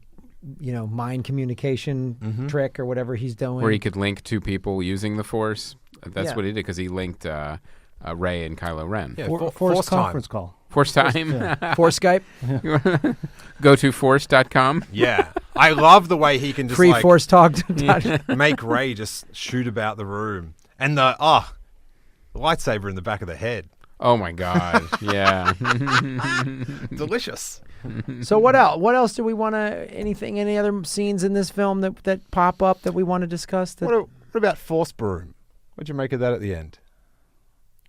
B: mind communication trick or whatever he's doing.
C: Where he could link two people using the Force. That's
B: Yeah.
C: what he did because he linked Rey and Kylo Ren.
D: Yeah,
E: Force
D: time.
E: conference call.
C: Force time.
B: Force Skype,
C: Go to force.com.
D: Yeah. I love the way he can just
B: free
D: like
B: Force talk.
D: make Rey just shoot about the room. And the lightsaber in the back of the head.
C: Oh my God. Yeah.
D: Delicious.
B: So what else? What else do we want to? Any other scenes in this film that pop up that we want to discuss?
D: What about Force Broom? What'd you make of that at the end?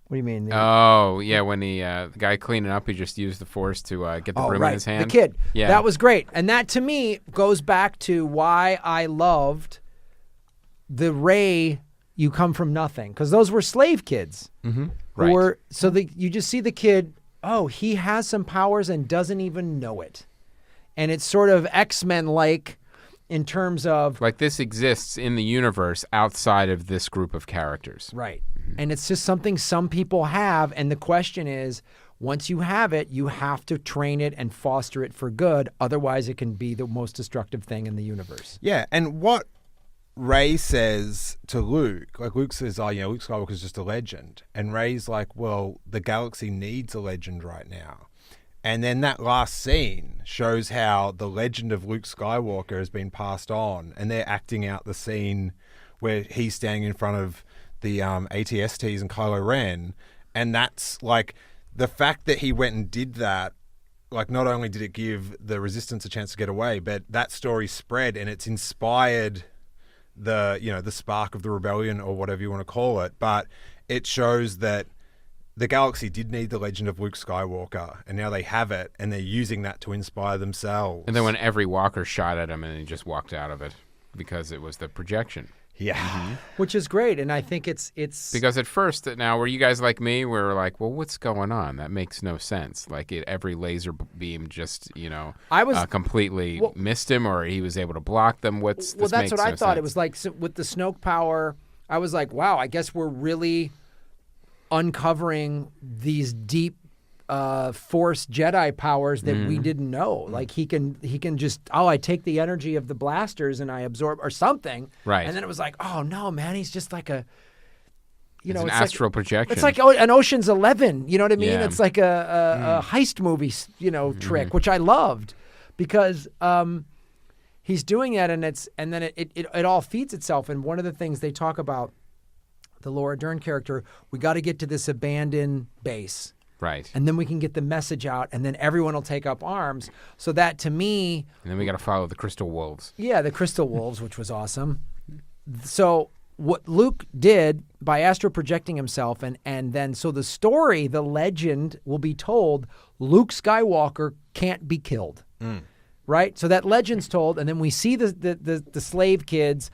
B: What do you mean?
C: Oh, yeah. When the guy cleaning up, he just used the Force to get the broom in his hand.
B: The kid.
C: Yeah.
B: That was great. And that, to me, goes back to why I loved the Rey, you come from nothing. Because those were slave kids. Mm-hmm.
C: Right.
B: You just see the kid, he has some powers and doesn't even know it. And it's sort of X-Men-like in terms of...
C: Like this exists in the universe outside of this group of characters.
B: Right. And it's just something some people have. And the question is, once you have it, you have to train it and foster it for good. Otherwise, it can be the most destructive thing in the universe.
D: Yeah, and what Rey says to Luke, like Luke says, Luke Skywalker's just a legend. And Rey's like, well, the galaxy needs a legend right now. And then that last scene shows how the legend of Luke Skywalker has been passed on. And they're acting out the scene where he's standing in front of the ATSTs and Kylo Ren. And that's like the fact that he went and did that. Like, not only did it give the Resistance a chance to get away, but that story spread and it's inspired the spark of the rebellion or whatever you want to call it. But it shows that the galaxy did need the legend of Luke Skywalker, and now they have it, and they're using that to inspire themselves.
C: And then when every walker shot at him and he just walked out of it because it was the projection.
D: Yeah.
B: Which is great. And I think it's...
C: Because at first, now, were you guys like me? We were like, well, what's going on? That makes no sense. Like, every laser beam just, completely missed him, or he was able to block them. That's what I
B: thought.
C: Sense.
B: It was like, with the Snoke power, I was like, wow, I guess we're really uncovering these deep Force Jedi powers that we didn't know. Like he can just, I take the energy of the blasters and I absorb or something.
C: Right.
B: And then it was like, oh no, man, he's just like a,
C: it's an astral projection.
B: It's like an Ocean's 11. You know what I mean?
C: Yeah.
B: It's like a heist movie, trick, which I loved because he's doing that, and then it all feeds itself. And one of the things they talk about, the Laura Dern character, we got to get to this abandoned base.
C: Right.
B: And then we can get the message out, and then everyone will take up arms. So that, to me...
C: And then we got to follow the Crystal Wolves.
B: Yeah, the Crystal Wolves, which was awesome. So what Luke did by astral projecting himself, and then so the story, the legend will be told, Luke Skywalker can't be killed. Right? So that legend's told, and then we see the slave kids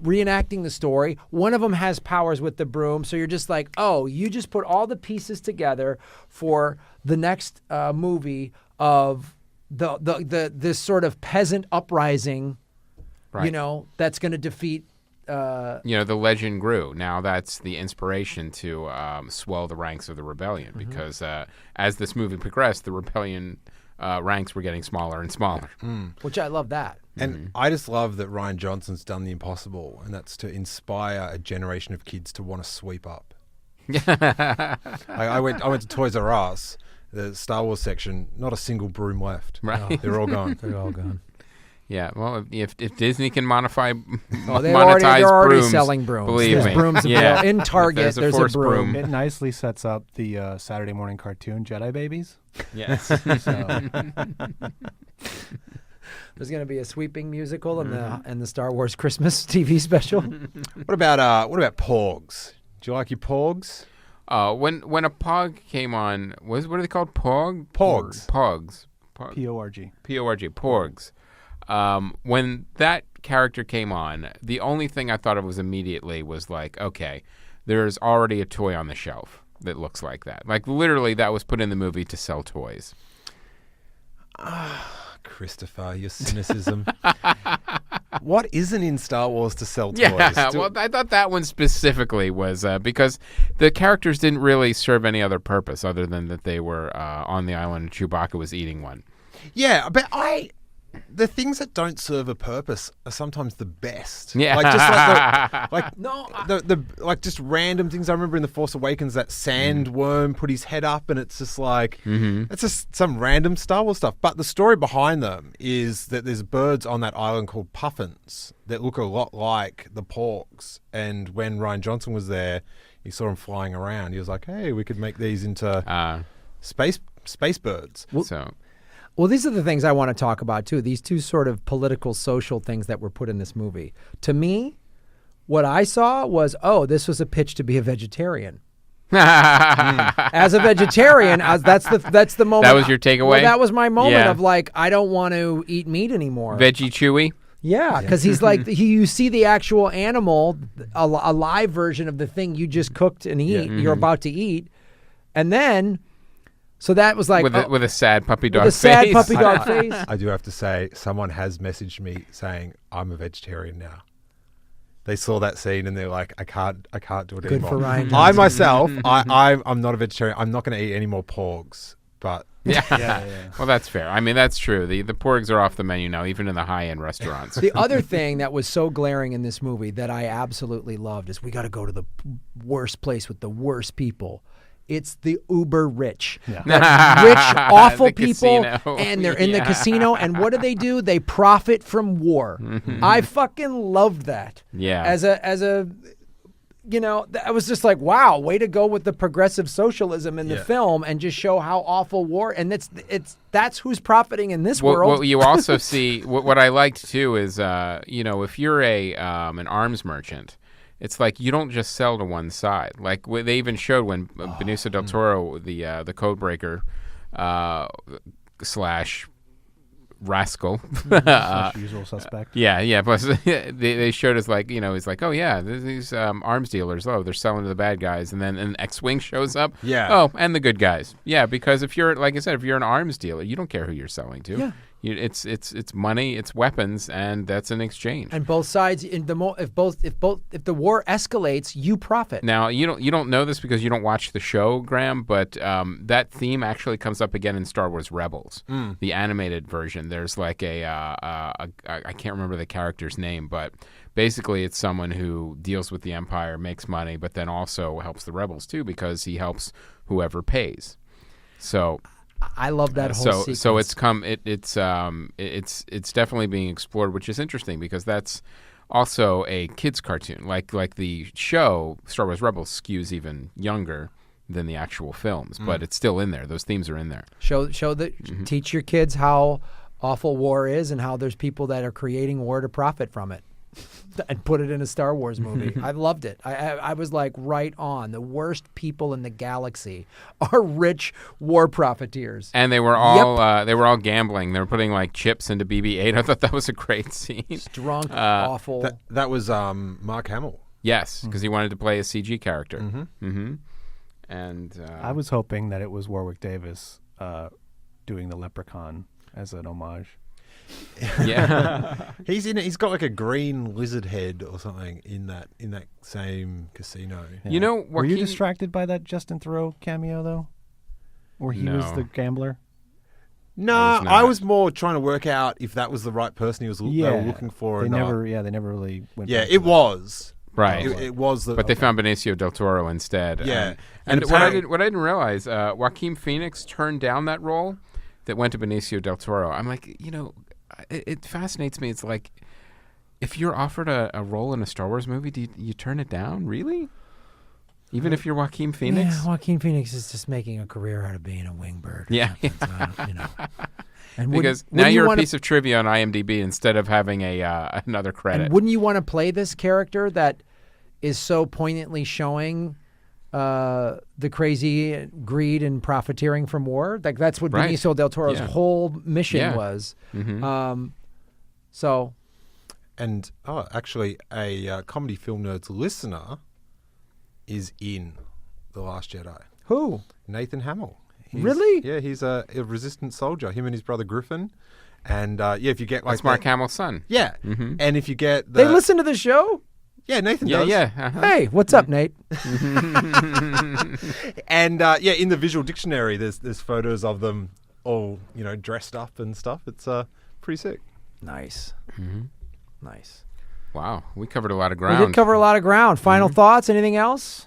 B: reenacting the story. One of them has powers with the broom, so you're just like, oh, you just put all the pieces together for the next movie of this sort of peasant uprising,
C: right.
B: That's going to defeat.
C: The legend grew. Now that's the inspiration to swell the ranks of the rebellion, because as this movie progressed, the rebellion ranks were getting smaller and smaller.
B: Which I love that.
D: And I just love that Rian Johnson's done the impossible, and that's to inspire a generation of kids to want to sweep up. I went to Toys R Us, the Star Wars section, not a single broom left.
C: Right.
D: They're all gone.
B: They're all gone.
C: Yeah, well, if Disney can monetize
B: they're already
C: brooms,
B: selling brooms.
C: believe
B: There's
C: me.
B: brooms available. In Target, there's a
C: Force
B: broom.
E: It nicely sets up the Saturday morning cartoon Jedi Babies.
C: Yes.
E: So,
B: There's going to be a sweeping musical in the Star Wars Christmas TV special.
D: What about Porgs? Do you like your Porgs?
C: When a Pog came on, what are they called? Porgs.
E: P-O-R-G.
C: P-O-R-G. Porgs. When that character came on, the only thing I thought of immediately was like, okay, there's already a toy on the shelf that looks like that. Like literally, that was put in the movie to sell toys.
D: Christopher, your cynicism. What isn't in Star Wars to sell toys?
C: Yeah, well, I thought that one specifically was because the characters didn't really serve any other purpose other than that they were on the island and Chewbacca was eating one.
D: Yeah, but the things that don't serve a purpose are sometimes the best.
C: Yeah.
D: Like just random things. I remember in The Force Awakens that sandworm put his head up, and it's just like it's just some random Star Wars stuff. But the story behind them is that there's birds on that island called puffins that look a lot like the porgs. And when Rian Johnson was there, he saw them flying around. He was like, "Hey, we could make these into space birds."
B: Well, these are the things I want to talk about, too. These two sort of political, social things that were put in this movie. To me, what I saw was, this was a pitch to be a vegetarian. As a vegetarian, that's the moment.
C: That was your takeaway?
B: Well, that was my moment of like, I don't want to eat meat anymore.
C: Veggie Chewy?
B: Yeah, because he's like, you see the actual animal, a live version of the thing you just cooked and you're about to eat. And then... So that was like...
C: With a sad puppy dog face.
B: With a sad puppy dog face.
D: I do have to say, someone has messaged me saying, I'm a vegetarian now. They saw that scene and they're like, I can't do it anymore.
B: Good for Rian Johnson.
D: I myself, I'm not a vegetarian. I'm not going to eat any more porgs. But
C: yeah. Well, that's fair. I mean, that's true. The porgs are off the menu now, even in the high-end restaurants.
B: The other thing that was so glaring in this movie that I absolutely loved is we got to go to the worst place with the worst people. It's the uber rich. Yeah. Rich, awful people, and they're in the casino, and what do? They profit from war. I fucking loved that.
C: Yeah.
B: As a I was just like, wow, way to go with the progressive socialism in the film and just show how awful war, and that's who's profiting in this world.
C: What you also see, what I liked too is, if you're an arms merchant, it's like you don't just sell to one side. Like they even showed when Benicio del Toro, the codebreaker / rascal,
E: usual suspect.
C: Yeah. Plus, they showed us like he's like, oh yeah, these arms dealers. Oh, they're selling to the bad guys, and then an X-wing shows up.
D: Yeah.
C: Oh, and the good guys. Yeah, because if you're like I said, if you're an arms dealer, you don't care who you're selling to.
B: Yeah.
C: It's money, it's weapons, and that's an exchange.
B: And both sides, if the war escalates, you profit.
C: Now you don't know this because you don't watch the show, Graham, but that theme actually comes up again in Star Wars Rebels, the animated version. There's like I can't remember the character's name, but basically it's someone who deals with the Empire, makes money, but then also helps the rebels too because he helps whoever pays. So.
B: I love that whole sequence.
C: So it's definitely being explored, which is interesting because that's also a kids cartoon. Like the show Star Wars Rebels skews even younger than the actual films, but it's still in there. Those themes are in there.
B: Teach your kids how awful war is and how there's people that are creating war to profit from it. And put it in a Star Wars movie. I loved it. I was like, right on. The worst people in the galaxy are rich war profiteers.
C: And they were all gambling. They were putting like chips into BB-8. I thought that was a great scene.
B: Drunk, awful.
D: That was Mark Hamill.
C: Yes, because he wanted to play a CG character. And
E: I was hoping that it was Warwick Davis doing the Leprechaun as an homage.
C: Yeah.
D: He's got like a green lizard head or something in that same casino.
E: Yeah. Were you distracted by that Justin Theroux cameo though? Where he was the gambler?
D: No, I was more trying to work out if that was the right person they were looking for or not.
E: They never really went.
D: Yeah, it was.
C: Right.
D: It was
C: but they found Benicio del Toro instead.
D: Yeah.
C: And what I didn't realize, Joaquin Phoenix turned down that role that went to Benicio del Toro. I'm like, it fascinates me. It's like, if you're offered a role in a Star Wars movie, do you turn it down? Really? Even if you're Joaquin Phoenix?
B: Yeah, Joaquin Phoenix is just making a career out of being a wingbird.
C: Yeah.
B: And
C: because now you're a piece of trivia on IMDb instead of having another credit.
B: And wouldn't you want to play this character that is so poignantly showing the crazy greed and profiteering from war? Like that's what Benicio del Toro's whole mission was. So,
D: and actually, a Comedy Film Nerds listener is in The Last Jedi.
B: Who?
D: Nathan Hamill.
B: Really?
D: Yeah, he's a resistant soldier. Him and his brother Griffin. And if you get like
C: That's Mark Hamill's son.
D: yeah, and if you get
B: They listen to the show?
D: yeah, Nathan
C: Yeah,
D: does.
C: yeah. Uh-huh.
B: Hey, what's up, Nate?
D: And in the visual dictionary, there's photos of them all dressed up and stuff. It's pretty sick.
B: Nice. Nice.
C: Wow, we covered a lot of
B: We
C: ground.
B: did cover a lot of ground. Final thoughts? Anything else?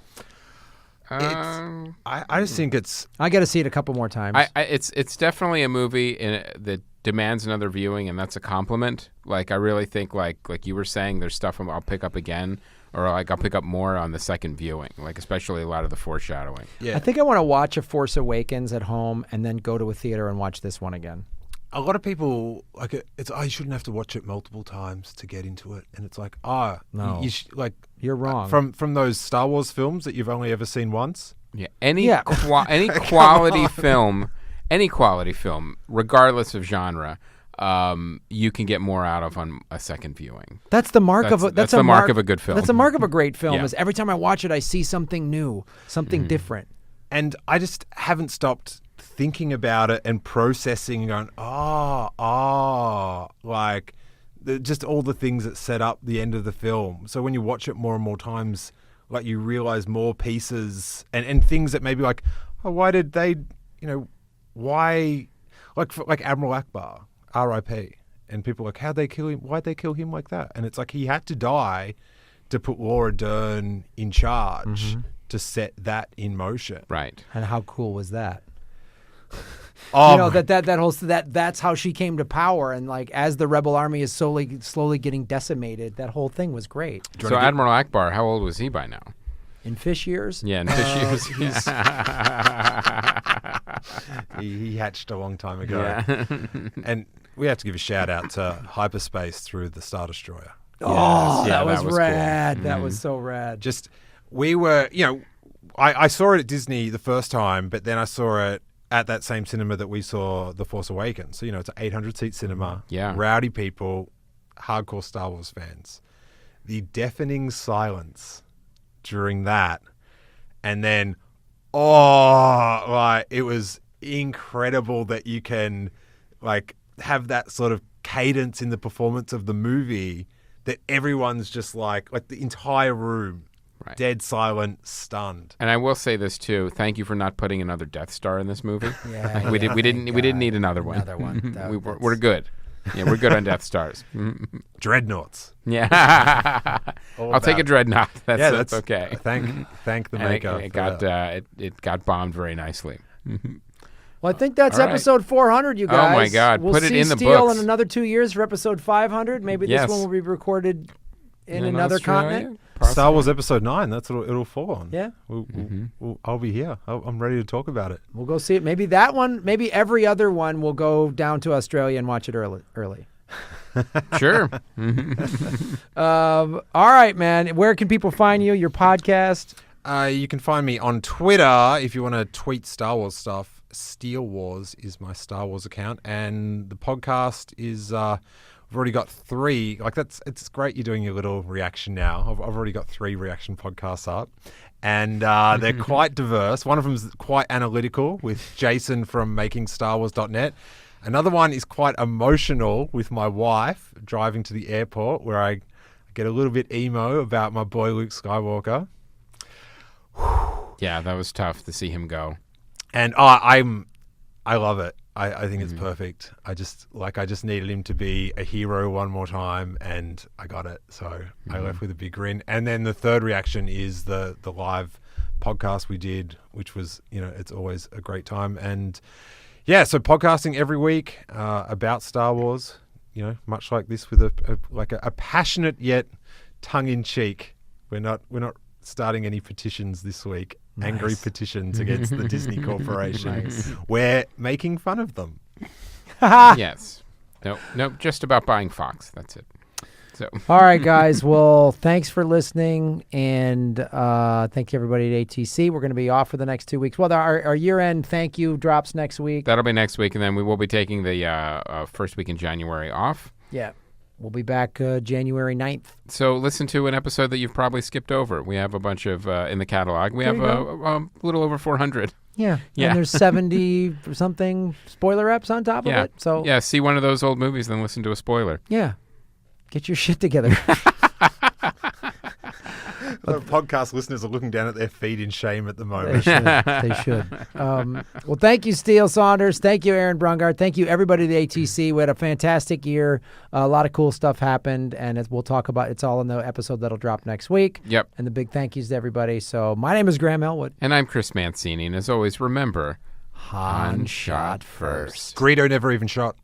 D: I just think it's
B: I got to see it a couple more times.
C: It's definitely a movie that demands another viewing, and that's a compliment. Like I really think like you were saying, there's stuff I'll pick up again, or like I'll pick up more on the second viewing. Like especially a lot of the foreshadowing.
D: yeah.
B: I think I want to watch A Force Awakens at home and then go to a theater and watch this one again.
D: A lot of people like it. It's you shouldn't have to watch it multiple times to get into it, and it's like
B: No.
D: like
B: You're wrong.
D: from those Star Wars films that you've only ever seen once.
C: Yeah, any
B: Yeah.
C: any quality film, regardless of genre, you can get more out of on a second viewing.
B: That's the mark of a
C: That's the mark of a good film.
B: That's the mark of a great film.
C: Yeah.
B: Is every time I watch it, I see something new, something different.
D: And I just haven't stopped thinking about it and processing and going, like just all the things that set up the end of the film. So when you watch it more and more times, like you realize more pieces and things that maybe like, why did they, why, like Admiral Akbar, R.I.P. And people are like, how'd they kill him? Why'd they kill him like that? And it's like he had to die to put Laura Dern in charge to set that in motion.
C: Right.
B: And how cool was that?
D: Oh,
B: That's how she came to power, and like as the rebel army is slowly getting decimated, that whole thing was great.
C: So Admiral Akbar, how old was he by now?
B: In fish years,
C: Yeah, in fish years.
D: he hatched a long time ago.
C: Yeah.
D: And we have to give a shout out to hyperspace through the Star Destroyer.
B: Oh,
C: Yeah,
B: that was
C: cool.
B: rad. That was so rad.
D: Just, we were, I saw it at Disney the first time, but then I saw it at that same cinema that we saw The Force Awakens. So, it's an 800-seat cinema.
C: Yeah.
D: Rowdy people, hardcore Star Wars fans. The deafening silence during that, and then, it was incredible that you can, have that sort of cadence in the performance of the movie that everyone's just like the entire room,
C: Right.
D: dead silent, stunned.
C: And I will say this too. Thank you for not putting another Death Star in this movie.
B: Yeah,
C: we didn't need another one.
B: Another one.
C: We're good. Yeah, we're good on Death Stars.
D: Dreadnoughts.
C: Yeah.
D: All
C: I'll take a
D: about-
C: dreadnought. That's
D: Yeah,
C: that's okay.
D: Thank the
C: And
D: maker.
C: it
D: for
C: got
D: that.
C: it got bombed very nicely.
B: Well, I think that's
C: All right.
B: episode 400, you
C: Oh,
B: guys.
C: my God.
B: We'll
C: Put it
B: see
C: in the
B: Steele
C: books.
B: in another 2 years for episode 500. Maybe
C: Yes.
B: this one will be recorded in
C: In
B: another
C: Australia?
B: continent.
D: Star Wars Episode 9. That's what it'll fall on.
B: Yeah.
D: I'll be here. I'm ready to talk about it.
B: We'll go see it. Maybe that one, maybe every other one, we'll go down to Australia and watch it early.
C: Sure.
B: All right, man. Where can people find you, your podcast?
D: You can find me on Twitter if you want to tweet Star Wars stuff. Steele Wars is my Star Wars account, and the podcast is. I've already got 3. It's great you're doing your little reaction now. I've already got 3 reaction podcasts up, and they're quite diverse. One of them is quite analytical with Jason from MakingStarWars.net. Another one is quite emotional with my wife driving to the airport, where I get a little bit emo about my boy Luke Skywalker.
C: Yeah, that was tough to see him go.
D: And I love it. I think it's perfect. I just needed him to be a hero one more time, and I got it. So I left with a big grin. And then the third reaction is the live podcast we did, which was, it's always a great time. And yeah, so podcasting every week about Star Wars, much like this, with a passionate yet tongue-in-cheek. We're not starting any petitions this week.
B: Nice.
D: Angry petitions against the Disney Corporation. We're making fun of them.
C: Yes. Nope. Just about buying Fox. That's it. So.
B: All right, guys. Well, thanks for listening, and thank you, everybody at ATC. We're going to be off for the next 2 weeks. Well, our year-end thank you drops next week.
C: That'll be next week, and then we will be taking the first week in January off.
B: Yeah. we'll be back January 9th.
C: So listen to an episode that you've probably skipped over. We have a bunch of in the catalog. We
B: There
C: have
B: you
C: a little over 400.
B: Yeah.
C: Yeah.
B: And there's 70 something spoiler reps on top of it. So
C: yeah, see one of those old movies, then listen to a spoiler.
B: yeah. Get your shit together.
D: The podcast listeners are looking down at their feet in shame at the
B: They
D: moment.
B: should. They should. Well, thank you, Steele Saunders. Thank you, Aaron Brungardt. Thank you, everybody at the ATC. We had a fantastic year. A lot of cool stuff happened, and we'll talk about it's all in the episode that'll drop next week.
C: Yep.
B: And the big thank yous to everybody. So my name is Graham Elwood.
C: And I'm Chris Mancini, and as always, remember,
B: Han shot first.
D: Greedo never even shot.